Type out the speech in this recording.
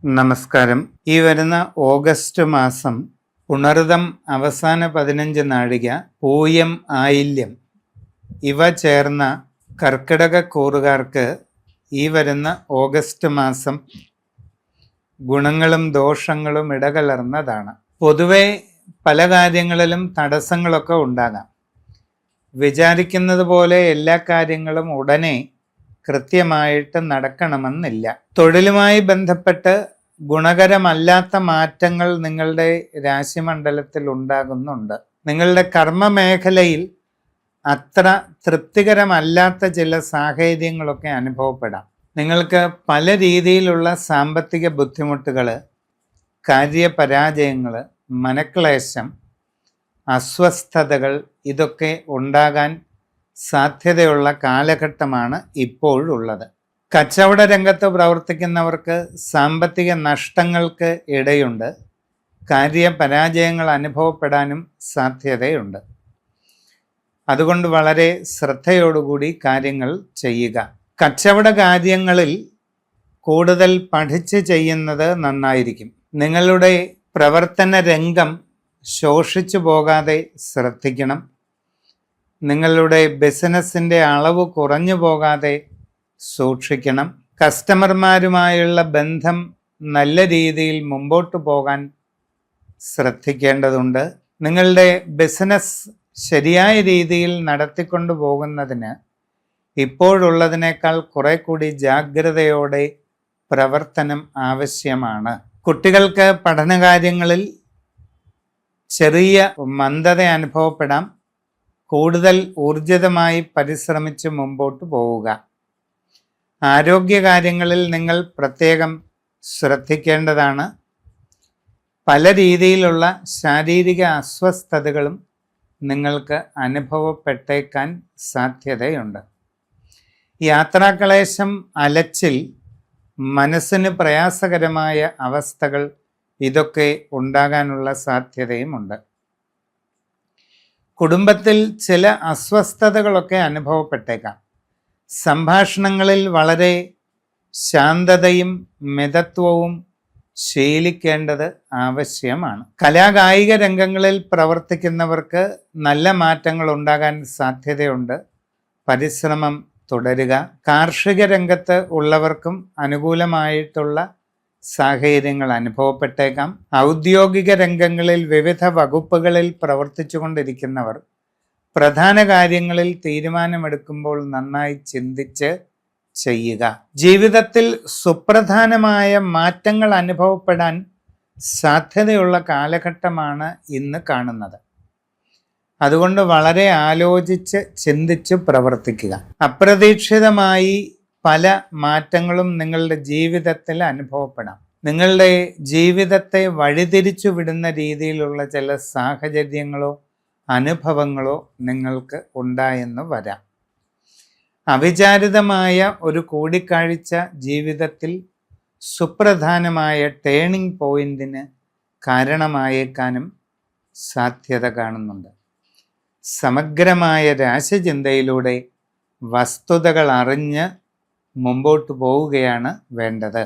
നമസ്കാരം. ഈ വരുന്ന ഓഗസ്റ്റ് മാസം പുണർതം അവസാന 15 നാഴിക, പൂയം, ആയില്യം ഇവ ചേർന്ന കർക്കിടക കൂറുകാർക്ക് ഈ വരുന്ന ഓഗസ്റ്റ് മാസം ഗുണങ്ങളും ദോഷങ്ങളും ഇടകലർന്നതാണ്. പൊതുവെ പല കാര്യങ്ങളിലും തടസ്സങ്ങളൊക്കെ ഉണ്ടാകാം. വിചാരിക്കുന്നത് പോലെ എല്ലാ കാര്യങ്ങളും ഉടനെ കൃത്യമായിട്ട് നടക്കണമെന്നില്ല. തൊഴിലുമായി ബന്ധപ്പെട്ട് ഗുണകരമല്ലാത്ത മാറ്റങ്ങൾ നിങ്ങളുടെ രാശിമണ്ഡലത്തിൽ ഉണ്ടാകുന്നുണ്ട്. നിങ്ങളുടെ കർമ്മമേഖലയിൽ അത്ര തൃപ്തികരമല്ലാത്ത ചില സാഹചര്യങ്ങളൊക്കെ അനുഭവപ്പെടാം. നിങ്ങൾക്ക് പല രീതിയിലുള്ള സാമ്പത്തിക ബുദ്ധിമുട്ടുകൾ, കാര്യപരാജയങ്ങൾ, മനക്ലേശം, അസ്വസ്ഥതകൾ ഇതൊക്കെ ഉണ്ടാകാൻ സാധ്യതയുള്ള കാലഘട്ടമാണ് ഇപ്പോഴുള്ളത്. കച്ചവട രംഗത്ത് പ്രവർത്തിക്കുന്നവർക്ക് സാമ്പത്തിക നഷ്ടങ്ങൾക്ക് ഇടയുണ്ട്. കാര്യപരാജയങ്ങൾ അനുഭവപ്പെടാനും സാധ്യതയുണ്ട്. അതുകൊണ്ട് വളരെ ശ്രദ്ധയോടുകൂടി കാര്യങ്ങൾ ചെയ്യുക. കച്ചവട കാര്യങ്ങളിൽ കൂടുതൽ പഠിച്ച് ചെയ്യുന്നത് നന്നായിരിക്കും. നിങ്ങളുടെ പ്രവർത്തന രംഗം ശോഷിച്ചു പോകാതെ ശ്രദ്ധിക്കണം. നിങ്ങളുടെ ബിസിനസ്സിൻ്റെ അളവ് കുറഞ്ഞു പോകാതെ സൂക്ഷിക്കണം. കസ്റ്റമർമാരുമായുള്ള ബന്ധം നല്ല രീതിയിൽ മുമ്പോട്ട് പോകാൻ ശ്രദ്ധിക്കേണ്ടതുണ്ട്. നിങ്ങളുടെ ബിസിനസ് ശരിയായ രീതിയിൽ നടത്തിക്കൊണ്ടു പോകുന്നതിന് ഇപ്പോഴുള്ളതിനേക്കാൾ കുറെ കൂടി ജാഗ്രതയോടെ പ്രവർത്തനം ആവശ്യമാണ്. കുട്ടികൾക്ക് പഠനകാര്യങ്ങളിൽ ചെറിയ മന്ദത അനുഭവപ്പെടാം. കൂടുതൽ ഊർജിതമായി പരിശ്രമിച്ച് മുമ്പോട്ട് പോവുക. ആരോഗ്യകാര്യങ്ങളിൽ നിങ്ങൾ പ്രത്യേകം ശ്രദ്ധിക്കേണ്ടതാണ്. പല രീതിയിലുള്ള ശാരീരിക അസ്വസ്ഥതകളും നിങ്ങൾക്ക് അനുഭവപ്പെട്ടേക്കാൻ സാധ്യതയുണ്ട്. യാത്രാക്ലേശം, അലച്ചിൽ, മനസ്സിന് പ്രയാസകരമായ അവസ്ഥകൾ ഇതൊക്കെ ഉണ്ടാകാനുള്ള സാധ്യതയുമുണ്ട്. കുടുംബത്തിൽ ചില അസ്വസ്ഥതകളൊക്കെ അനുഭവപ്പെട്ടേക്കാം. സംഭാഷണങ്ങളിൽ വളരെ ശാന്തതയും മിതത്വവും ശീലിക്കേണ്ടത് ആവശ്യമാണ്. കലാകായിക രംഗങ്ങളിൽ പ്രവർത്തിക്കുന്നവർക്ക് നല്ല മാറ്റങ്ങൾ ഉണ്ടാകാൻ സാധ്യതയുണ്ട്. പരിശ്രമം തുടരുക. കാർഷിക രംഗത്ത് ഉള്ളവർക്കും അനുകൂലമായിട്ടുള്ള സാഹചര്യങ്ങൾ അനുഭവപ്പെട്ടേക്കാം. ഔദ്യോഗിക രംഗങ്ങളിൽ വിവിധ വകുപ്പുകളിൽ പ്രവർത്തിച്ചു കൊണ്ടിരിക്കുന്നവർ പ്രധാന കാര്യങ്ങളിൽ തീരുമാനമെടുക്കുമ്പോൾ നന്നായി ചിന്തിച്ച് ചെയ്യുക. ജീവിതത്തിൽ സുപ്രധാനമായ മാറ്റങ്ങൾ അനുഭവപ്പെടാൻ സാധ്യതയുള്ള കാലഘട്ടമാണ് ഇന്ന് കാണുന്നത്. അതുകൊണ്ട് വളരെ ആലോചിച്ച് ചിന്തിച്ച് പ്രവർത്തിക്കുക. അപ്രതീക്ഷിതമായി പല മാറ്റങ്ങളും നിങ്ങളുടെ ജീവിതത്തിൽ അനുഭവപ്പെടാം. നിങ്ങളുടെ ജീവിതത്തെ വഴിതിരിച്ചു വിടുന്ന രീതിയിലുള്ള ചില സാഹചര്യങ്ങളോ അനുഭവങ്ങളോ നിങ്ങൾക്ക് ഉണ്ടായെന്ന് വരാം. അവിചാരിതമായ ഒരു കൂടിക്കാഴ്ച ജീവിതത്തിൽ സുപ്രധാനമായ ടേണിംഗ് പോയിന്റിന് കാരണമായേക്കാനും സാധ്യത കാണുന്നുണ്ട്. സമഗ്രമായ രാശിചിന്തയിലൂടെ വസ്തുതകൾ അറിഞ്ഞ് മുമ്പോട്ട് പോവുകയാണ് വേണ്ടത്.